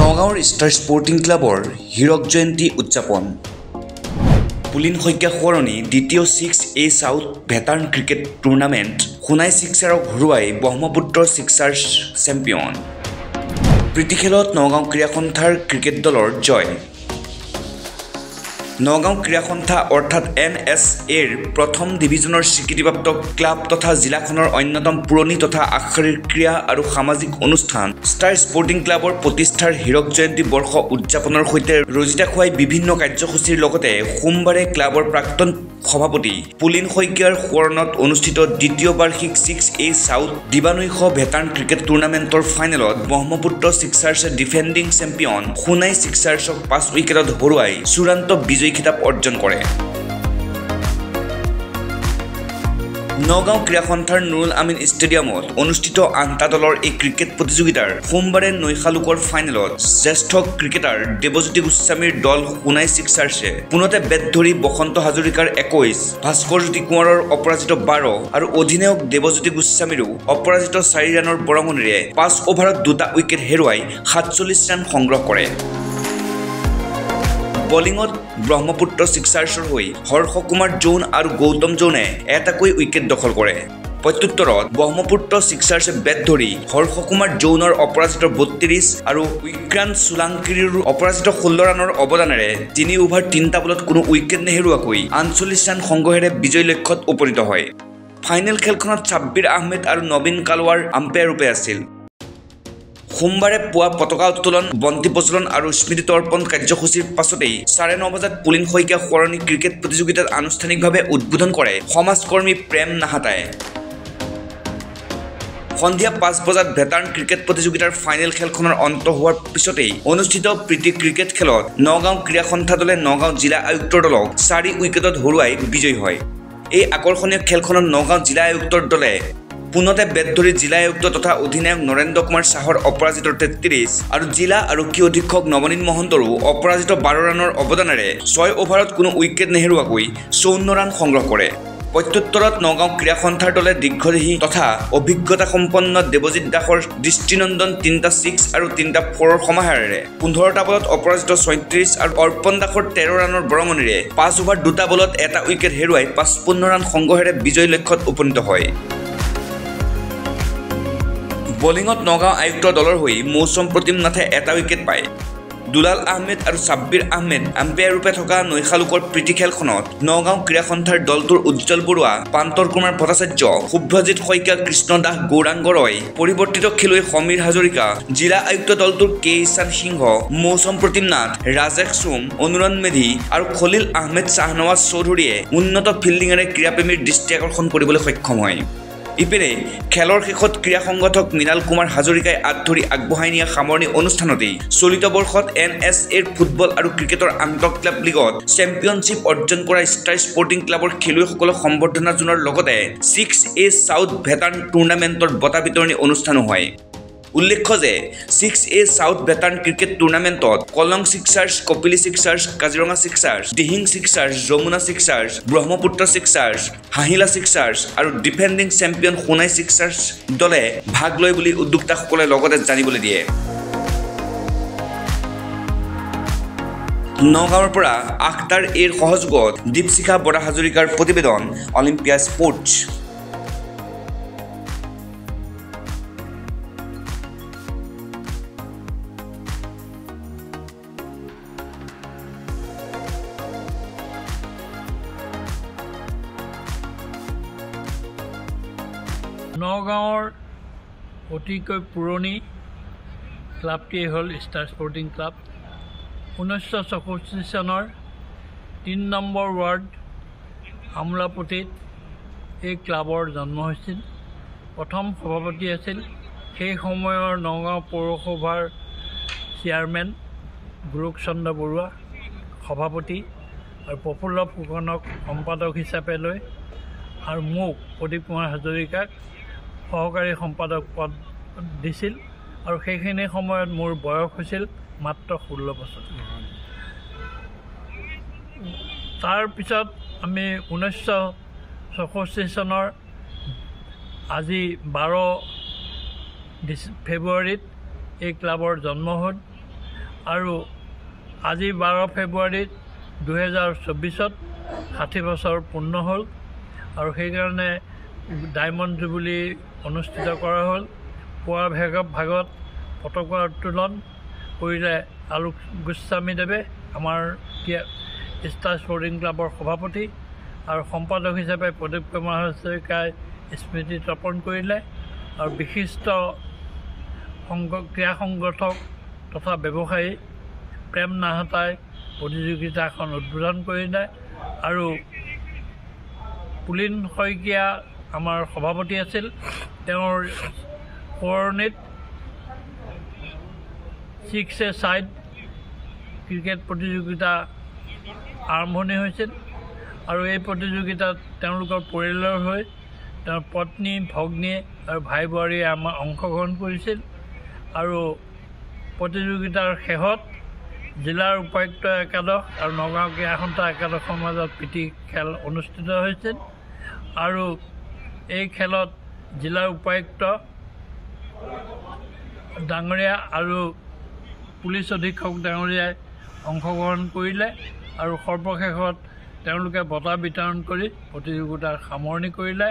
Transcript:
নগাঁৱৰ star sporting ক্লাবৰ হীৰক জয়ন্তী উদযাপন পুলিন শইকীয়া সোঁৱৰণী দ্বিতীয় 6A south veteran cricket tournament Sonai ছিক্সাৰক হৰুৱাই ব্ৰহ্মপুত্ৰ ছিক্সাৰ্ছ চেম্পিয়ন প্ৰীতি খেলত নগাঁও ক্ৰীড়া সন্থাৰ ক্ৰিকেট দলৰ জয় নগাঁও ক্ৰীড়া সন্থা অৰ্থাৎ NSAৰ প্ৰথম ডিভিজনৰ স্বীকৃতিপ্ৰাপ্ত ক্লাব তথা জিলাখনৰ অন্যতম পুৰণি তথা আগশাৰীৰ ক্ৰীড়া আৰু সামাজিক অনুষ্ঠান ষ্টাৰ স্পৰ্টিং ক্লাবৰ প্ৰতিষ্ঠাৰ হীৰক জয়ন্তী বৰ্ষ উদযাপনৰ সৈতে ৰজিতা খুৱাই বিভিন্ন কাৰ্যসূচীৰ লগতে সোমবাৰে ক্লাবৰ প্ৰাক্তন সভাপতি পুলিন শইকীয়াৰ সোঁৱৰণত অনুষ্ঠিত দ্বিতীয় বাৰ্ষিক 6A সাউথ দিবানৈশ ভেটাৰ্ণ ক্ৰিকেট টুৰ্ণামেণ্টৰ ফাইনেলত ব্ৰহ্মপুত্ৰ ছিক্সাৰ্ছে ডিফেণ্ডিং চেম্পিয়ন সোণাই ছিক্সাৰ্ছক 5 উইকেটত হৰুৱাই চূড়ান্ত বিজয়ী খিতাপ অৰ্জন কৰে নগাঁও ক্ৰীড়া সন্থাৰ নুৰুল আমিন ষ্টেডিয়ামত অনুষ্ঠিত আনটা দলৰ এই ক্ৰিকেট প্ৰতিযোগিতাৰ সোমবাৰে নৈশালুকৰ ফাইনেলত জ্যেষ্ঠ ক্ৰিকেটাৰ দেৱজ্যোতি গোস্বামীৰ দল সোণাই ছিক্সাৰ্ছে পুনতে বেট ধৰি বসন্ত হাজৰিকাৰ 21 ভাস্কৰ জ্যোতি কোঁৱৰৰ অপৰাজিত 12 আৰু অধিনায়ক দেৱজ্যোতি গোস্বামীৰো অপৰাজিত 4 ৰানৰ বৰঙণিৰে 5 অভাৰত 2টা উইকেট হেৰুৱাই 47 ৰান সংগ্ৰহ কৰে বলিঙত ব্ৰহ্মপুত্ৰ ছিক্সাৰ্ছৰ হৈ হৰ্ষ কুমাৰ জৌন আৰু গৌতম জৌনে এটাকৈ উইকেট দখল কৰে প্ৰত্যুত্তৰত ব্ৰহ্মপুত্ৰ ছিক্সাৰ্ছে বেট ধৰি হৰ্ষ কুমাৰ জৌনৰ অপৰাজিত 32 আৰু উইক্ৰান্ত সোলাংকিৰ অপৰাজিত 16 ৰানৰ অৱদানেৰে 3 অভাৰ 3টা বলত কোনো উইকেট নেহেৰুৱাকৈ 48 ৰান সংগ্ৰহেৰে বিজয় লক্ষ্যত উপনীত হয় ফাইনেল খেলখনত ছাব্বিৰ আহমেদ আৰু নবীন কালৱাৰ আম্পায়াৰ ৰূপে আছিল সোমবাৰে পুৱা পতাকা উত্তোলন বন্তি প্ৰজ্বলন আৰু স্মৃতি তৰ্পণ কাৰ্যসূচীৰ পাছতেই 9:30 বজাত পুলিন শইকীয়া সোঁৱৰণী ক্ৰিকেট প্ৰতিযোগিতাত আনুষ্ঠানিকভাৱে উদ্বোধন কৰে সমাজকৰ্মী প্ৰেম নাহাতাই সন্ধিয়া 5 বজাত ভেটাৰ্ণ ক্ৰিকেট প্ৰতিযোগিতাৰ ফাইনেল খেলখনৰ অন্ত হোৱাৰ পিছতেই অনুষ্ঠিত প্ৰীতি ক্ৰিকেট খেলত নগাঁও ক্ৰীড়া সন্থা দলে নগাঁও জিলা আয়ুক্তৰ দলক 4 উইকেটত হৰুৱাই বিজয়ী হয় এই আকৰ্ষণীয় খেলখনত নগাঁও জিলা আয়ুক্তৰ দলে পুনতে বেট ধৰি জিলা আয়ুক্ত তথা অধিনায়ক নৰেন্দ্ৰ কুমাৰ চাহৰ অপৰাজিত 33 আৰু জিলা আৰক্ষী অধীক্ষক নৱনীত মহন্তৰো অপৰাজিত 12 ৰানৰ অৱদানেৰে 6 অভাৰত কোনো উইকেট নেহেৰুৱাকৈ 54 ৰান সংগ্ৰহ কৰে প্ৰত্যুত্তৰত নগাঁও ক্ৰীড়া সন্থাৰ দলে দীৰ্ঘদেহী তথা অভিজ্ঞতা সম্পন্ন দেৱজিৎ দাসৰ দৃষ্টিনন্দন 3টা 6 আৰু 3টা 4ৰ সমাহাৰেৰে 15টা বলত অপৰাজিত 36 আৰু অৰ্পণ দাসৰ 13 ৰানৰ বৰঙণিৰে 5 অভাৰ 2টা বলত এটা উইকেট হেৰুৱাই 55 ৰান সংগ্ৰহেৰে বিজয় লক্ষ্যত উপনীত হয় বলিঙত নগাঁও আয়ুক্তৰ দলৰ হৈ মৌচম প্ৰতিম নাথে এটা উইকেট পায় দুলাল আহমেদ আৰু ছাব্বিৰ আহমেদ আম্পায়াৰ ৰূপে থকা নৈশালুকৰ প্ৰীতি খেলখনত নগাঁও ক্ৰীড়া সন্থাৰ দলটোৰ উজ্জ্বল বৰুৱা পান্তৰ কুমাৰ ভট্টাচাৰ্য শুভ্ৰজিৎ শইকীয়া কৃষ্ণ দাস গৌৰাংগ ৰয় পৰিৱৰ্তিত খেলুৱৈ সমীৰ হাজৰিকা জিলা আয়ুক্ত দলটোৰ কে ঈশান সিংহ মৌচম প্ৰতিম নাথ ৰাজেশ সোম অনুৰণ মেধি আৰু খলিল আহমেদ শ্বাহনৱাজ চৌধুৰীয়ে উন্নত ফিল্ডিঙেৰে ক্ৰীড়াপ্ৰেমীৰ দৃষ্টি আকৰ্ষণ কৰিবলৈ সক্ষম হয় ইপিনে খেলৰ শেষত ক্ৰীড়া সংগঠক মৃণাল কুমাৰ হাজৰিকাই আঁতৰি আগবঢ়াই নিয়া সামৰণি অনুষ্ঠানতেই চলিত বৰ্ষত NSAৰ ফুটবল আৰু ক্ৰিকেটৰ আন্তঃ ক্লাব লীগত চেম্পিয়নশ্বিপ অৰ্জন কৰা ষ্টাৰ স্পৰ্টিং ক্লাবৰ খেলুৱৈসকলক সম্বৰ্ধনা জনোৱাৰ লগতে 6A সাউথ ভেটাৰ্ণ টুৰ্ণামেণ্টৰ বঁটা বিতৰণী অনুষ্ঠানো হয় উল্লেখ্য যে 6A সাউথ ভেটাৰ্ণ ক্ৰিকেট টুৰ্ণামেণ্টত Kalang sixers Kopili sixers Kaziranga sixers Dihing sixers Jamuna sixers Brahmaputra sixers Hahila sixers আৰু ডিফেণ্ডিং চেম্পিয়ন সোণাই ছিক্সাৰ্ছ দলে ভাগ লয় বুলি উদ্যোক্তাসকলে লগতে জানিবলৈ দিয়ে নগাঁৱৰ পৰা আখতাৰ এৰ সহযোগত দীপশিখা বৰা হাজৰিকাৰ প্ৰতিবেদন অলিম্পিয়া স্পৰ্টছ নগাঁৱৰ অতিকৈ পুৰণি ক্লাবটি হ'ল ষ্টাৰ স্পৰ্টিং ক্লাব 1964 চনৰ 3 নম্বৰ ৱাৰ্ড আমোলাপট্টিত এই ক্লাবৰ জন্ম হৈছিল প্ৰথম সভাপতি আছিল সেই সময়ৰ নগাঁও পৌৰসভাৰ চেয়াৰমেন গুৰুক চন্দ্ৰ বৰুৱা সভাপতি আৰু প্ৰফুল্ল ফুকনক সম্পাদক হিচাপে লৈ আৰু মোক প্ৰদীপ কুমাৰ হাজৰিকাক সহকাৰী সম্পাদক পদ দিছিল আৰু সেইখিনি সময়ত মোৰ বয়স হৈছিল মাত্ৰ 16 বছৰ তাৰ পিছত আমি 1964 চনৰ আজি 12 ফেব্ৰুৱাৰীত এই ক্লাবৰ জন্ম হ'ল আৰু আজি 12 ফেব্ৰুৱাৰীত 2024ত 60 বছৰ পূৰ্ণ হ'ল আৰু সেইকাৰণে ডায়মণ্ড জুবিলি অনুষ্ঠিত কৰা হ'ল। পুৱা ভাগত পতাকা উত্তোলন কৰিলে আলোক গোস্বামীদেৱে, আমাৰ ষ্টাৰ স্পৰ্টিং ক্লাবৰ সভাপতি, আৰু সম্পাদক হিচাপে প্ৰদীপ কুমাৰ হাজৰিকাই স্মৃতি তৰ্পণ কৰিলে আৰু বিশিষ্ট ক্ৰীড়া সংগঠক তথা ব্যৱসায়ী প্ৰেম নাহতাই প্ৰতিযোগিতাখন উদ্বোধন কৰিলে আৰু পুলিন শইকীয়া আমাৰ সভাপতি আছিল। তেওঁৰ সোঁৱৰণিত 6-a-side ক্ৰিকেট প্ৰতিযোগিতা আৰম্ভণি হৈছিল আৰু এই প্ৰতিযোগিতাত তেওঁলোকৰ পৰিয়ালৰ হৈ তেওঁৰ পত্নী, ভগ্নী আৰু ভাই বোৱাৰীয়ে আমাৰ অংশগ্ৰহণ কৰিছিল আৰু প্ৰতিযোগিতাৰ শেষত জিলাৰ উপায়ুক্ত একাদশ আৰু নগাঁও ক্ৰীড়া সন্থা একাদশৰ মাজত প্ৰীতি খেল অনুষ্ঠিত হৈছিল আৰু এই খেলত জিলাৰ উপায়ুক্ত ডাঙৰীয়া আৰু পুলিচ অধীক্ষক ডাঙৰীয়াই অংশগ্ৰহণ কৰিলে আৰু সৰ্বশেষত তেওঁলোকে বঁটা বিতৰণ কৰি প্ৰতিযোগিতাৰ সামৰণি কৰিলে।